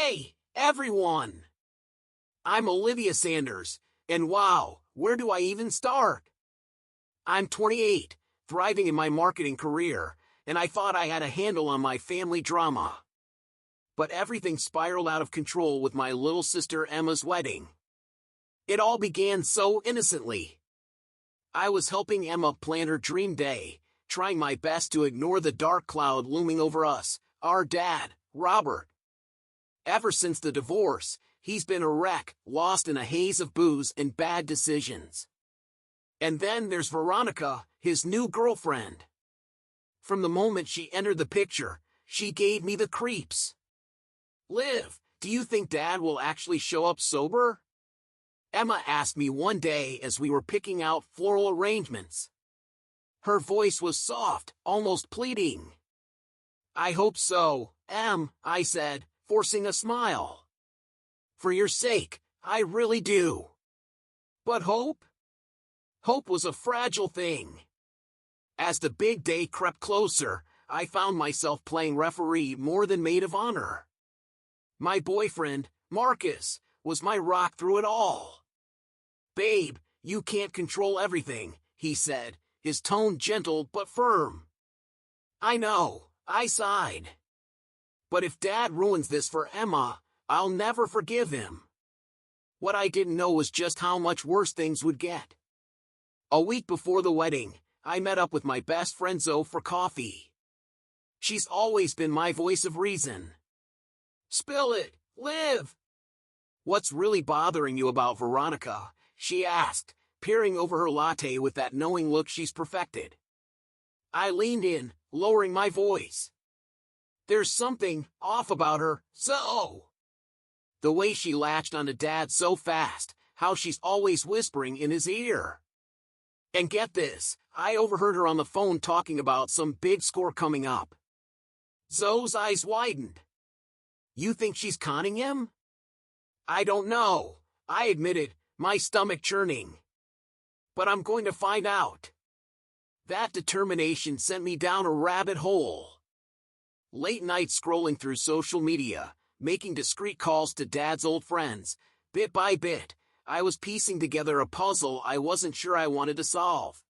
Hey, everyone! I'm Olivia Sanders, and wow, where do I even start? I'm 28, thriving in my marketing career, and I thought I had a handle on my family drama. But everything spiraled out of control with my little sister Emma's wedding. It all began so innocently. I was helping Emma plan her dream day, trying my best to ignore the dark cloud looming over us, our dad, Robert. Ever since the divorce, he's been a wreck, lost in a haze of booze and bad decisions. And then there's Veronica, his new girlfriend. From the moment she entered the picture, she gave me the creeps. Liv, do you think Dad will actually show up sober? Emma asked me one day as we were picking out floral arrangements. Her voice was soft, almost pleading. I hope so, Em, I said, forcing a smile. For your sake, I really do. But hope? Hope was a fragile thing. As the big day crept closer, I found myself playing referee more than maid of honor. My boyfriend, Marcus, was my rock through it all. Babe, you can't control everything, he said, his tone gentle but firm. I know, I sighed. But if Dad ruins this for Emma, I'll never forgive him. What I didn't know was just how much worse things would get. A week before the wedding, I met up with my best friend Zoe for coffee. She's always been my voice of reason. Spill it, Liv! What's really bothering you about Veronica? She asked, peering over her latte with that knowing look she's perfected. I leaned in, lowering my voice. There's something off about her, Zoe. The way she latched onto Dad so fast, how she's always whispering in his ear. And get this, I overheard her on the phone talking about some big score coming up. Zoe's eyes widened. You think she's conning him? I don't know, I admitted, my stomach churning. But I'm going to find out. That determination sent me down a rabbit hole. Late night scrolling through social media, making discreet calls to Dad's old friends, bit by bit, I was piecing together a puzzle I wasn't sure I wanted to solve.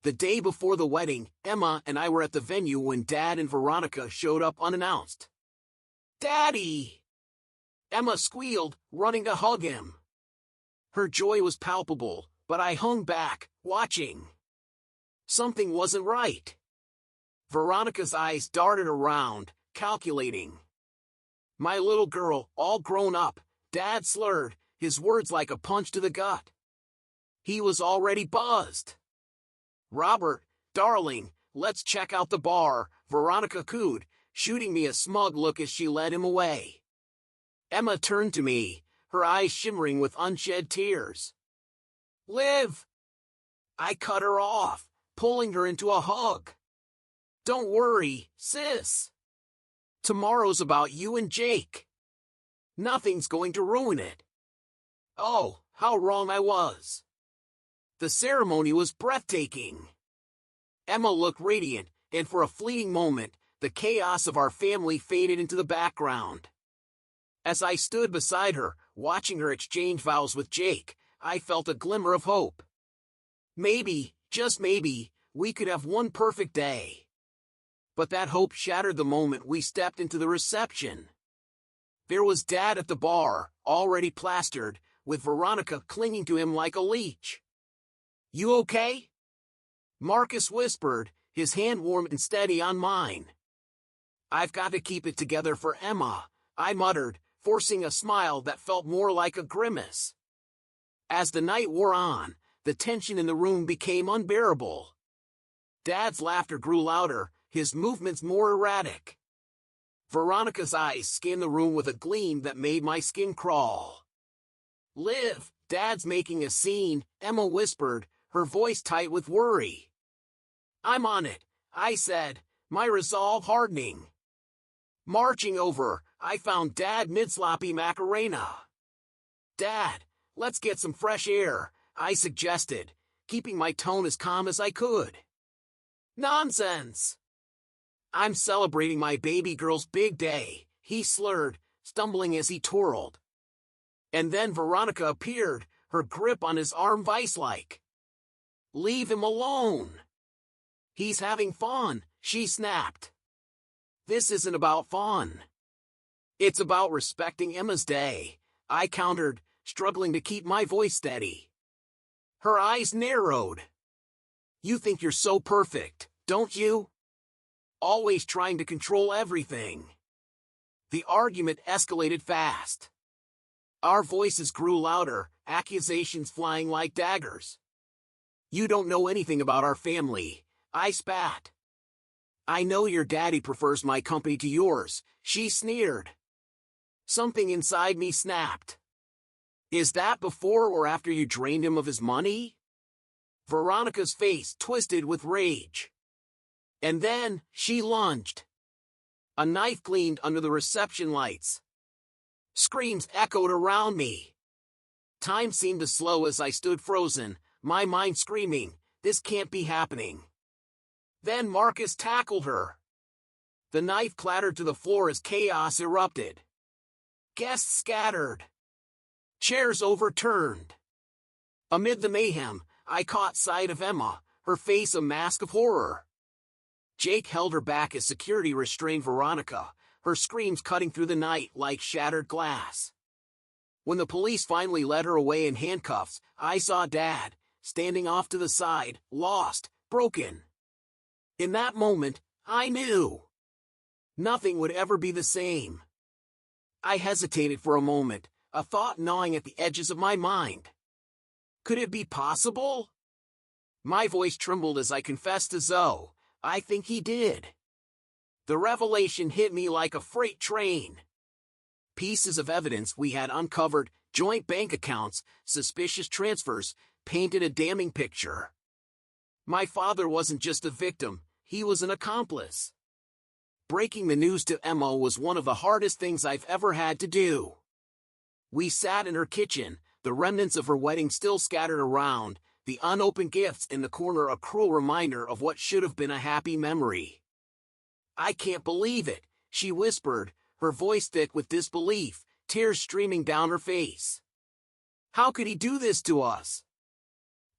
The day before the wedding, Emma and I were at the venue when Dad and Veronica showed up unannounced. Daddy! Emma squealed, running to hug him. Her joy was palpable, but I hung back, watching. Something wasn't right. Veronica's eyes darted around, calculating. My little girl, all grown up, Dad slurred, his words like a punch to the gut. He was already buzzed. Robert, darling, let's check out the bar, Veronica cooed, shooting me a smug look as she led him away. Emma turned to me, her eyes shimmering with unshed tears. Liv! I cut her off, pulling her into a hug. Don't worry, sis. Tomorrow's about you and Jake. Nothing's going to ruin it. Oh, how wrong I was. The ceremony was breathtaking. Emma looked radiant, and for a fleeting moment, the chaos of our family faded into the background. As I stood beside her, watching her exchange vows with Jake, I felt a glimmer of hope. Maybe, just maybe, we could have one perfect day. But that hope shattered the moment we stepped into the reception. There was Dad at the bar, already plastered, with Veronica clinging to him like a leech. You okay? Marcus whispered, his hand warm and steady on mine. I've got to keep it together for Emma, I muttered, forcing a smile that felt more like a grimace. As the night wore on, the tension in the room became unbearable. Dad's laughter grew louder, his movements more erratic. Veronica's eyes scanned the room with a gleam that made my skin crawl. Liv, Dad's making a scene, Emma whispered, her voice tight with worry. I'm on it, I said, my resolve hardening. Marching over, I found Dad mid-sloppy Macarena. Dad, let's get some fresh air, I suggested, keeping my tone as calm as I could. Nonsense! I'm celebrating my baby girl's big day, he slurred, stumbling as he twirled. And then Veronica appeared, her grip on his arm vice-like. "Leave him alone. He's having fun," she snapped. "This isn't about fun. It's about respecting Emma's day," I countered, struggling to keep my voice steady. Her eyes narrowed. "You think you're so perfect, don't you? Always trying to control everything." The argument escalated fast. Our voices grew louder, accusations flying like daggers. "You don't know anything about our family," I spat. "I know your daddy prefers my company to yours," she sneered. Something inside me snapped. "Is that before or after you drained him of his money?" Veronica's face twisted with rage. And then, she lunged. A knife gleamed under the reception lights. Screams echoed around me. Time seemed to slow as I stood frozen, my mind screaming, "This can't be happening." Then Marcus tackled her. The knife clattered to the floor as chaos erupted. Guests scattered. Chairs overturned. Amid the mayhem, I caught sight of Emma, her face a mask of horror. Jake held her back as security restrained Veronica, her screams cutting through the night like shattered glass. When the police finally led her away in handcuffs, I saw Dad, standing off to the side, lost, broken. In that moment, I knew nothing would ever be the same. I hesitated for a moment, a thought gnawing at the edges of my mind. Could it be possible? My voice trembled as I confessed to Zoe, "I think he did." The revelation hit me like a freight train. Pieces of evidence we had uncovered, joint bank accounts, suspicious transfers, painted a damning picture. My father wasn't just a victim, he was an accomplice. Breaking the news to Emma was one of the hardest things I've ever had to do. We sat in her kitchen, the remnants of her wedding still scattered around, the unopened gifts in the corner a cruel reminder of what should have been a happy memory. "I can't believe it," she whispered, her voice thick with disbelief, tears streaming down her face. "How could he do this to us?"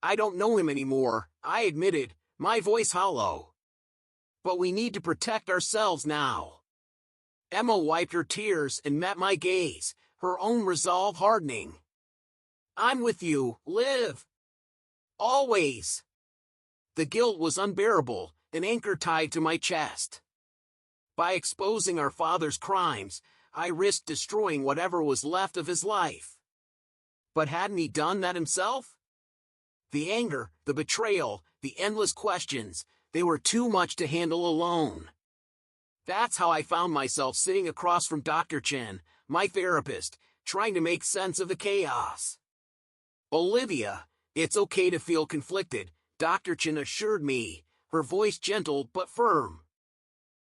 "I don't know him anymore," I admitted, my voice hollow. "But we need to protect ourselves now." Emma wiped her tears and met my gaze, her own resolve hardening. "I'm with you, Liv. Always." The guilt was unbearable, an anchor tied to my chest. By exposing our father's crimes, I risked destroying whatever was left of his life. But hadn't he done that himself? The anger, the betrayal, the endless questions, they were too much to handle alone. That's how I found myself sitting across from Dr. Chen, my therapist, trying to make sense of the chaos. "Olivia, it's okay to feel conflicted," Dr. Chen assured me, her voice gentle but firm.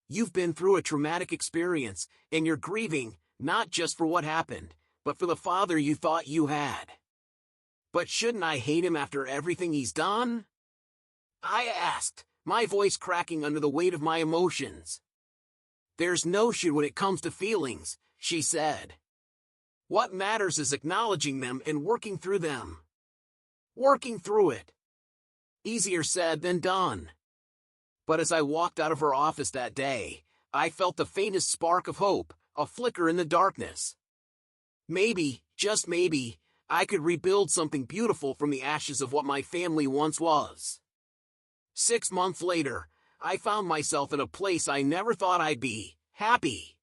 "You've been through a traumatic experience, and you're grieving, not just for what happened, but for the father you thought you had." "But shouldn't I hate him after everything he's done?" I asked, my voice cracking under the weight of my emotions. "There's no should when it comes to feelings," she said. "What matters is acknowledging them and working through them." Working through it. Easier said than done. But as I walked out of her office that day, I felt the faintest spark of hope, a flicker in the darkness. Maybe, just maybe, I could rebuild something beautiful from the ashes of what my family once was. 6 months later, I found myself in a place I never thought I'd be, happy.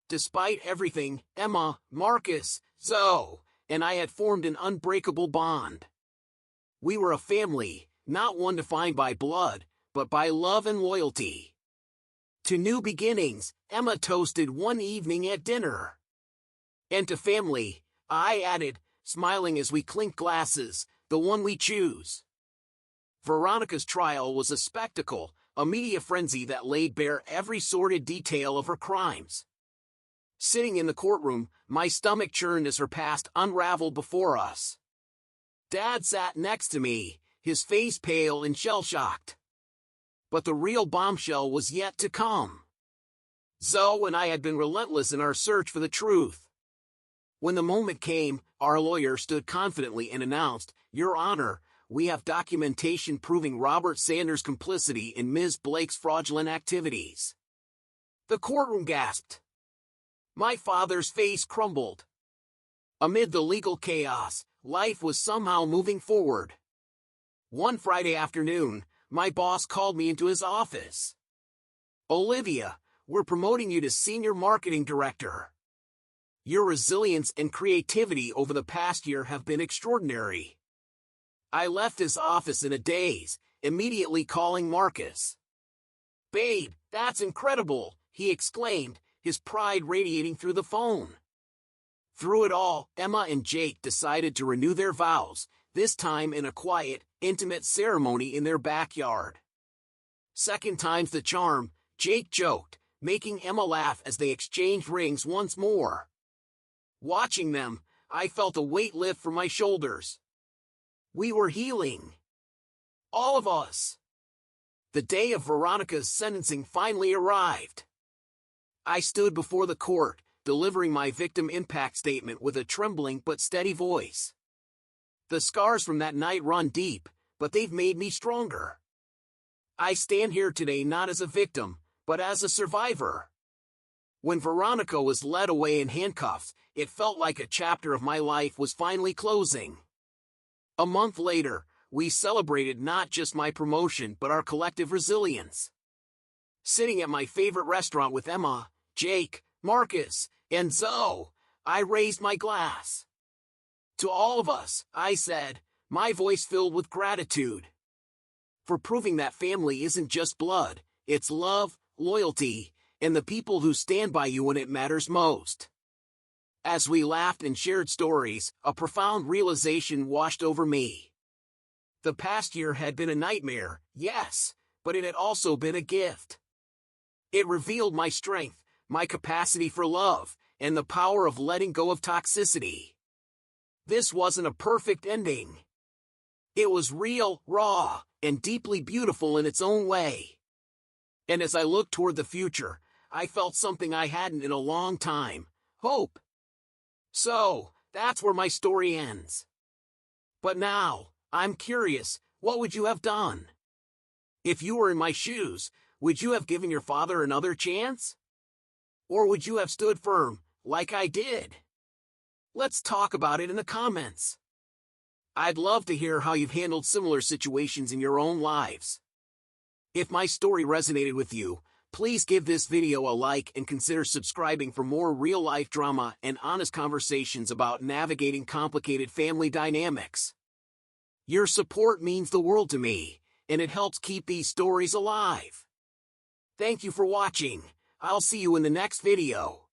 Despite everything, Emma, Marcus, Zoe, and I had formed an unbreakable bond. We were a family, not one defined by blood, but by love and loyalty. To new beginnings, Emma toasted one evening at dinner. And to family, I added, smiling as we clinked glasses, the one we choose. Veronica's trial was a spectacle, a media frenzy that laid bare every sordid detail of her crimes. Sitting in the courtroom, my stomach churned as her past unraveled before us. Dad sat next to me, his face pale and shell-shocked. But the real bombshell was yet to come. Zoe and I had been relentless in our search for the truth. When the moment came, our lawyer stood confidently and announced, "Your Honor, we have documentation proving Robert Sanders' complicity in Ms. Blake's fraudulent activities." The courtroom gasped. My father's face crumbled. Amid the legal chaos, life was somehow moving forward. One Friday afternoon, my boss called me into his office. "Olivia, we're promoting you to Senior Marketing Director. Your resilience and creativity over the past year have been extraordinary." I left his office in a daze, immediately calling Marcus. "Babe, that's incredible," he exclaimed, his pride radiating through the phone. Through it all, Emma and Jake decided to renew their vows, this time in a quiet, intimate ceremony in their backyard. "Second time's the charm," Jake joked, making Emma laugh as they exchanged rings once more. Watching them, I felt a weight lift from my shoulders. We were healing. All of us. The day of Veronica's sentencing finally arrived. I stood before the court, delivering my victim impact statement with a trembling but steady voice. The scars from that night run deep, but they've made me stronger. I stand here today not as a victim, but as a survivor. When Veronica was led away in handcuffs, it felt like a chapter of my life was finally closing. A month later, we celebrated not just my promotion but our collective resilience. Sitting at my favorite restaurant with Emma, Jake, Marcus, and Zoe, I raised my glass. To all of us, I said, my voice filled with gratitude. For proving that family isn't just blood, it's love, loyalty, and the people who stand by you when it matters most. As we laughed and shared stories, a profound realization washed over me. The past year had been a nightmare, yes, but it had also been a gift. It revealed my strength, my capacity for love, and the power of letting go of toxicity. This wasn't a perfect ending. It was real, raw, and deeply beautiful in its own way. And as I looked toward the future, I felt something I hadn't in a long time: hope. So, that's where my story ends. But now, I'm curious, what would you have done? If you were in my shoes, would you have given your father another chance? Or would you have stood firm, like I did? Let's talk about it in the comments. I'd love to hear how you've handled similar situations in your own lives. If my story resonated with you, please give this video a like and consider subscribing for more real-life drama and honest conversations about navigating complicated family dynamics. Your support means the world to me, and it helps keep these stories alive. Thank you for watching. I'll see you in the next video.